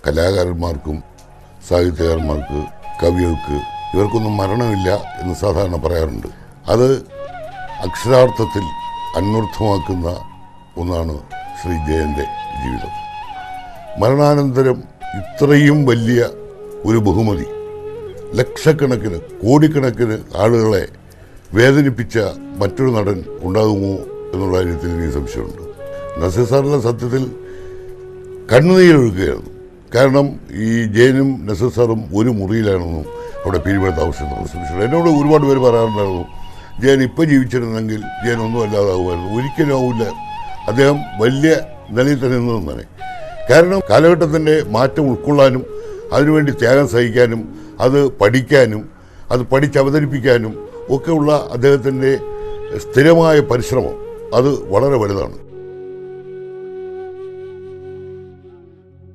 കലാകാരന്മാർക്കും സാഹിത്യകാരന്മാർക്ക് കവികൾക്ക് ഇവർക്കൊന്നും മരണമില്ല എന്ന് സാധാരണ പറയാറുണ്ട്. അത് അക്ഷരാർത്ഥത്തിൽ അന്വർത്ഥമാക്കുന്ന ഒന്നാണ് ശ്രീ ജയൻ്റെ ജീവിതം. മരണാനന്തരം ഇത്രയും വലിയ ഒരു ബഹുമതി ലക്ഷക്കണക്കിന് കോടിക്കണക്കിന് ആളുകളെ വേദനിപ്പിച്ച മറ്റൊരു നടൻ ഉണ്ടാകുമോ എന്നുള്ള കാര്യത്തിൽ എനിക്ക് സംശയമുണ്ട്. നസീർ സാറിൻ്റെ സത്യത്തിൽ കണ്ണുനീരൊഴുക്കുകയായിരുന്നു. കാരണം ഈ ജയനും നസീർ സാറും ഒരു മുറിയിലാണെന്നും അവിടെ പിരിവെടുത്ത ആവശ്യമുള്ള സംശയമുണ്ട്. എന്നോട് ഒരുപാട് പേര് പറയാറുണ്ടായിരുന്നു, ജയൻ ഇപ്പോൾ ജീവിച്ചിരുന്നെങ്കിൽ ജയൻ ഒന്നും അല്ലാതാകുമായിരുന്നു. ഒരിക്കലും ആവില്ല. അദ്ദേഹം വലിയ നിലയിൽ തന്നെ നിന്നതാണ്. കാരണം കാലഘട്ടത്തിൻ്റെ മാറ്റം ഉൾക്കൊള്ളാനും അതിനുവേണ്ടി ത്യാഗം സഹിക്കാനും അത് പഠിക്കാനും അത് പഠിച്ചവതരിപ്പിക്കാനും ഒക്കെയുള്ള അദ്ദേഹത്തിൻ്റെ സ്ഥിരമായ പരിശ്രമം അത് വളരെ വലുതാണ്.